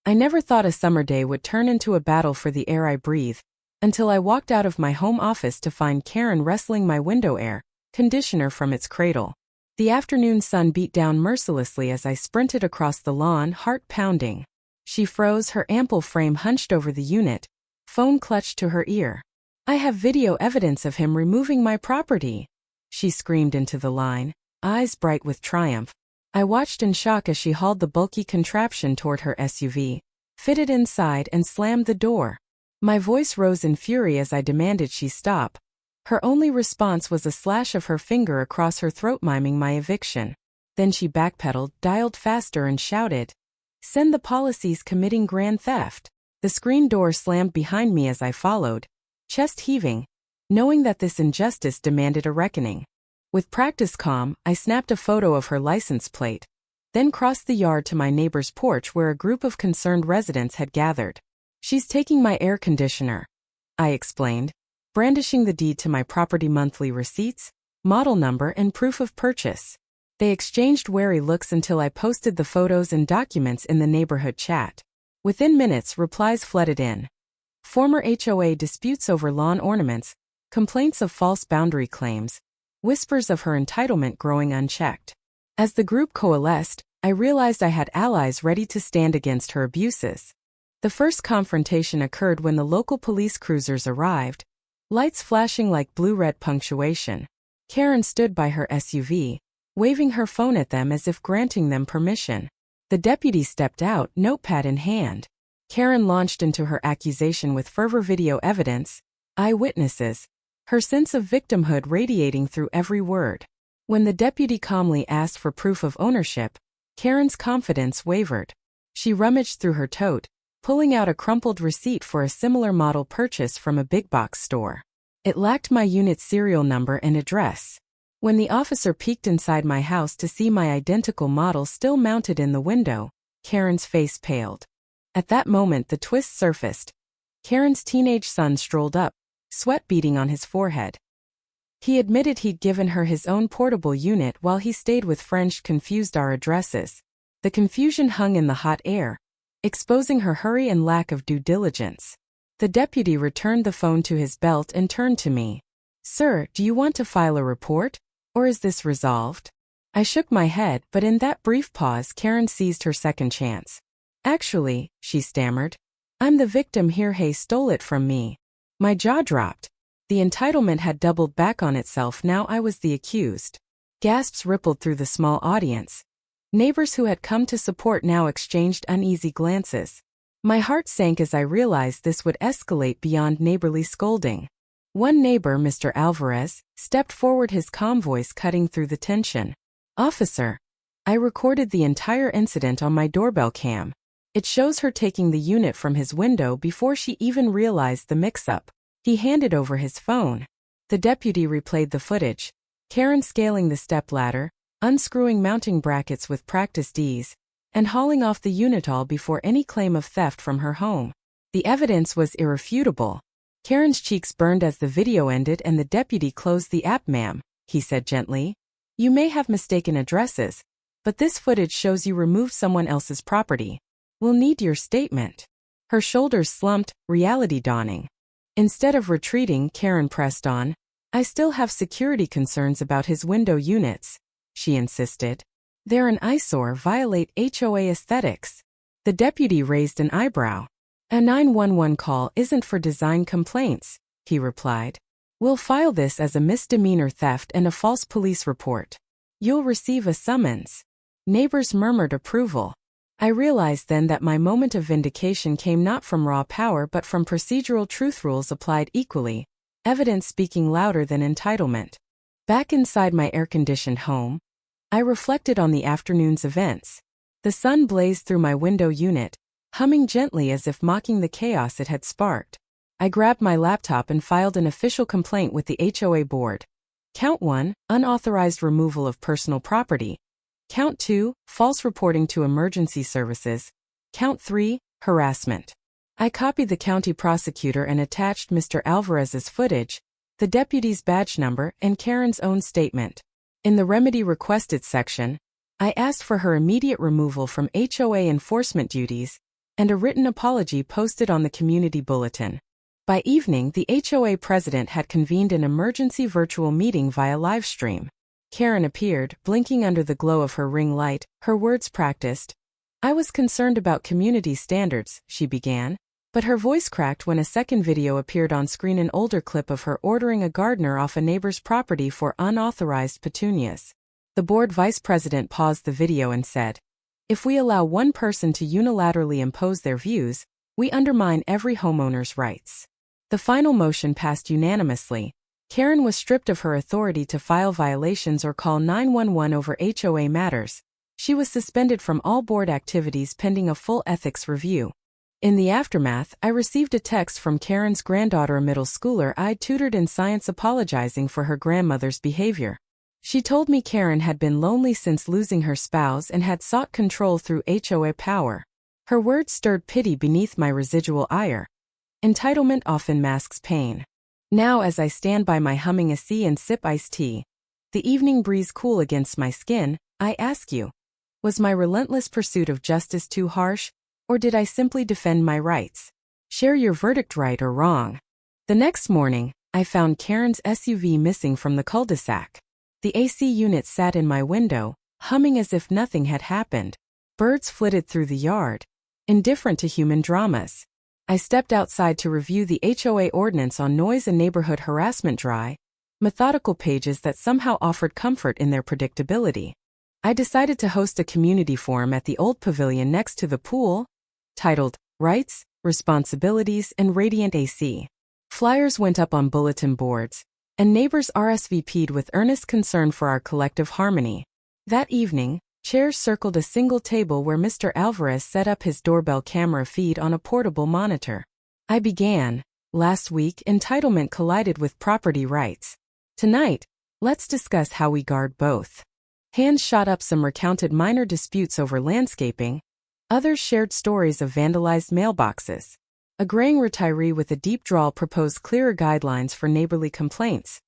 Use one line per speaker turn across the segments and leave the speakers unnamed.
I never thought a summer day would turn into a battle for the air I breathe, until I walked out of my home office to find Karen wresting my window air conditioner from its cradle. The afternoon sun beat down mercilessly as I sprinted across the lawn, heart pounding. She froze, her ample frame hunched over the unit, phone clutched to her ear. "I have video evidence of him removing my property," she screamed into the line, eyes bright with triumph. I watched in shock as she hauled the bulky contraption toward her SUV, fitted inside and slammed the door. My voice rose in fury as I demanded she stop. Her only response was a slash of her finger across her throat miming my eviction. Then she backpedaled, dialed faster and shouted, "Send the policies committing grand theft." The screen door slammed behind me as I followed, chest heaving, knowing that this injustice demanded a reckoning. With practice calm, I snapped a photo of her license plate, then crossed the yard to my neighbor's porch where a group of concerned residents had gathered. "She's taking my air conditioner," I explained, brandishing the deed to my property, monthly receipts, model number and proof of purchase. They exchanged wary looks until I posted the photos and documents in the neighborhood chat. Within minutes, replies flooded in. Former HOA disputes over lawn ornaments, complaints of false boundary claims, whispers of her entitlement growing unchecked. As the group coalesced, I realized I had allies ready to stand against her abuses. The first confrontation occurred when the local police cruisers arrived, lights flashing like blue-red punctuation. Karen stood by her SUV, waving her phone at them as if granting them permission. The deputy stepped out, notepad in hand. Karen launched into her accusation with fervor, video evidence, eyewitnesses, her sense of victimhood radiating through every word. When the deputy calmly asked for proof of ownership, Karen's confidence wavered. She rummaged through her tote, pulling out a crumpled receipt for a similar model purchase from a big box store. It lacked my unit's serial number and address. When the officer peeked inside my house to see my identical model still mounted in the window, Karen's face paled. At that moment the twist surfaced. Karen's teenage son strolled up, sweat beading on his forehead. He admitted he'd given her his own portable unit while he stayed with friends, confused our addresses. The confusion hung in the hot air, exposing her hurry and lack of due diligence. The deputy returned the phone to his belt and turned to me. "Sir, do you want to file a report? Or is this resolved?" I shook my head, but in that brief pause Karen seized her second chance. "Actually," she stammered, "I'm the victim here. He stole it from me." My jaw dropped. The entitlement had doubled back on itself. Now I was the accused. Gasps rippled through the small audience. Neighbors who had come to support now exchanged uneasy glances. My heart sank as I realized this would escalate beyond neighborly scolding. One neighbor, Mr. Alvarez, stepped forward, his calm voice cutting through the tension. "Officer, I recorded the entire incident on my doorbell cam. It shows her taking the unit from his window before she even realized the mix-up." He handed over his phone. The deputy replayed the footage. Karen scaling the stepladder, unscrewing mounting brackets with practiced ease, and hauling off the unit all before any claim of theft from her home. The evidence was irrefutable. Karen's cheeks burned as the video ended and the deputy closed the app. "Ma'am," he said gently, "you may have mistaken addresses, but this footage shows you removed someone else's property. We'll need your statement." Her shoulders slumped, reality dawning. Instead of retreating, Karen pressed on. "I still have security concerns about his window units," she insisted. "They're an eyesore, violate HOA aesthetics." The deputy raised an eyebrow. "A 911 call isn't for design complaints," he replied. "We'll file this as a misdemeanor theft and a false police report. You'll receive a summons." Neighbors murmured approval. I realized then that my moment of vindication came not from raw power but from procedural truth, rules applied equally, evidence speaking louder than entitlement. Back inside my air-conditioned home, I reflected on the afternoon's events. The sun blazed through my window unit, humming gently as if mocking the chaos it had sparked. I grabbed my laptop and filed an official complaint with the HOA board. Count 1, unauthorized removal of personal property. Count 2, false reporting to emergency services. Count 3, harassment. I copied the county prosecutor and attached Mr. Alvarez's footage, the deputy's badge number, and Karen's own statement. In the remedy requested section, I asked for her immediate removal from HOA enforcement duties, and a written apology posted on the community bulletin. By evening, the HOA president had convened an emergency virtual meeting via livestream. Karen appeared, blinking under the glow of her ring light, her words practiced. "I was concerned about community standards," she began. But her voice cracked when a second video appeared on screen, an older clip of her ordering a gardener off a neighbor's property for unauthorized petunias. The board vice president paused the video and said, "If we allow one person to unilaterally impose their views, we undermine every homeowner's rights." The final motion passed unanimously. Karen was stripped of her authority to file violations or call 911 over HOA matters. She was suspended from all board activities pending a full ethics review. In the aftermath, I received a text from Karen's granddaughter, a middle schooler I'd tutored in science, apologizing for her grandmother's behavior. She told me Karen had been lonely since losing her spouse and had sought control through HOA power. Her words stirred pity beneath my residual ire. Entitlement often masks pain. Now, as I stand by my humming AC and sip iced tea, the evening breeze cool against my skin, I ask you, was my relentless pursuit of justice too harsh? Or did I simply defend my rights? Share your verdict, right or wrong. The next morning, I found Karen's SUV missing from the cul-de-sac. The AC unit sat in my window, humming as if nothing had happened. Birds flitted through the yard, indifferent to human dramas. I stepped outside to review the HOA ordinance on noise and neighborhood harassment, dry, methodical pages that somehow offered comfort in their predictability. I decided to host a community forum at the old pavilion next to the pool, titled Rights, Responsibilities, and Radiant AC. Flyers went up on bulletin boards, and neighbors RSVP'd with earnest concern for our collective harmony. That evening, chairs circled a single table where Mr. Alvarez set up his doorbell camera feed on a portable monitor. I began, "Last week, entitlement collided with property rights. Tonight, let's discuss how we guard both." Hands shot up. Some recounted minor disputes over landscaping. Others shared stories of vandalized mailboxes. A graying retiree with a deep drawl proposed clearer guidelines for neighborly complaints.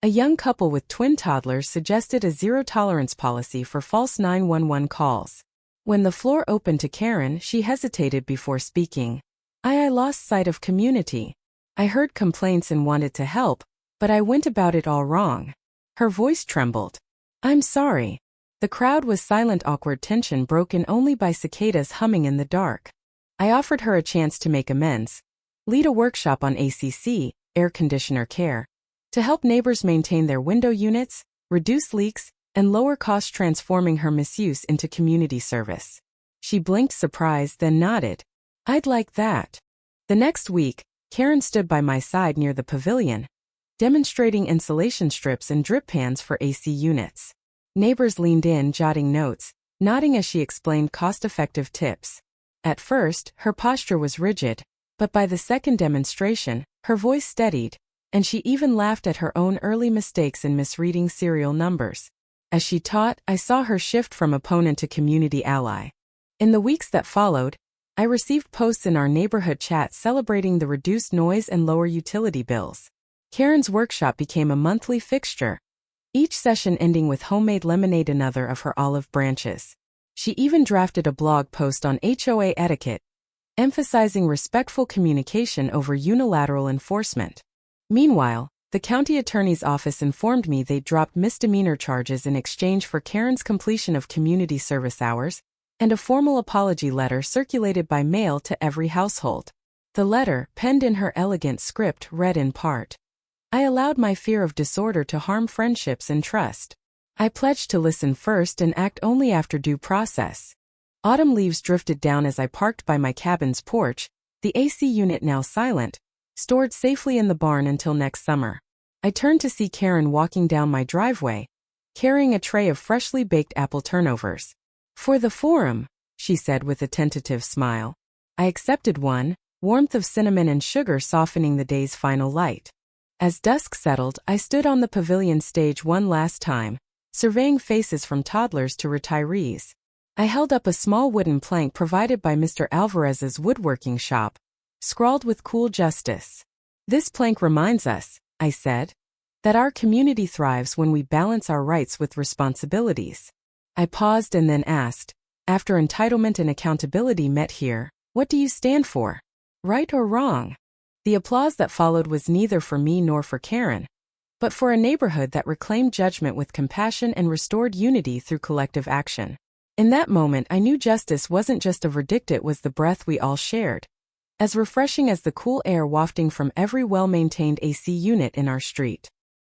A young couple with twin toddlers suggested a zero-tolerance policy for false 911 calls. When the floor opened to Karen, she hesitated before speaking. I lost sight of community. I heard complaints and wanted to help, but I went about it all wrong." Her voice trembled. "I'm sorry." The crowd was silent, awkward tension broken only by cicadas humming in the dark. I offered her a chance to make amends. Lead a workshop on ACC, air conditioner care, to help neighbors maintain their window units, reduce leaks, and lower costs, transforming her misuse into community service. She blinked surprised, then nodded. "I'd like that." The next week, Karen stood by my side near the pavilion, demonstrating insulation strips and drip pans for AC units. Neighbors leaned in, jotting notes, nodding as she explained cost-effective tips. At first, her posture was rigid, but by the second demonstration, her voice steadied, and she even laughed at her own early mistakes in misreading serial numbers. As she taught, I saw her shift from opponent to community ally. In the weeks that followed, I received posts in our neighborhood chat celebrating the reduced noise and lower utility bills. Karen's workshop became a monthly fixture, each session ending with homemade lemonade, another of her olive branches. She even drafted a blog post on HOA etiquette, emphasizing respectful communication over unilateral enforcement. Meanwhile, the county attorney's office informed me they'd dropped misdemeanor charges in exchange for Karen's completion of community service hours, and a formal apology letter circulated by mail to every household. The letter, penned in her elegant script, read in part, "I allowed my fear of disorder to harm friendships and trust. I pledged to listen first and act only after due process." Autumn leaves drifted down as I parked by my cabin's porch, the AC unit now silent, stored safely in the barn until next summer. I turned to see Karen walking down my driveway, carrying a tray of freshly baked apple turnovers. "For the forum," she said with a tentative smile. I accepted one, warmth of cinnamon and sugar softening the day's final light. As dusk settled, I stood on the pavilion stage one last time, surveying faces from toddlers to retirees. I held up a small wooden plank provided by Mr. Alvarez's woodworking shop, scrawled with cool justice. "This plank reminds us," I said, "that our community thrives when we balance our rights with responsibilities." I paused and then asked, "After entitlement and accountability met here, What do you stand for? Right or wrong? The applause that followed was neither for me nor for Karen, but for a neighborhood that reclaimed judgment with compassion and restored unity through collective action. In that moment, I knew justice wasn't just a verdict, it was the breath we all shared, as refreshing as the cool air wafting from every well-maintained AC unit in our street.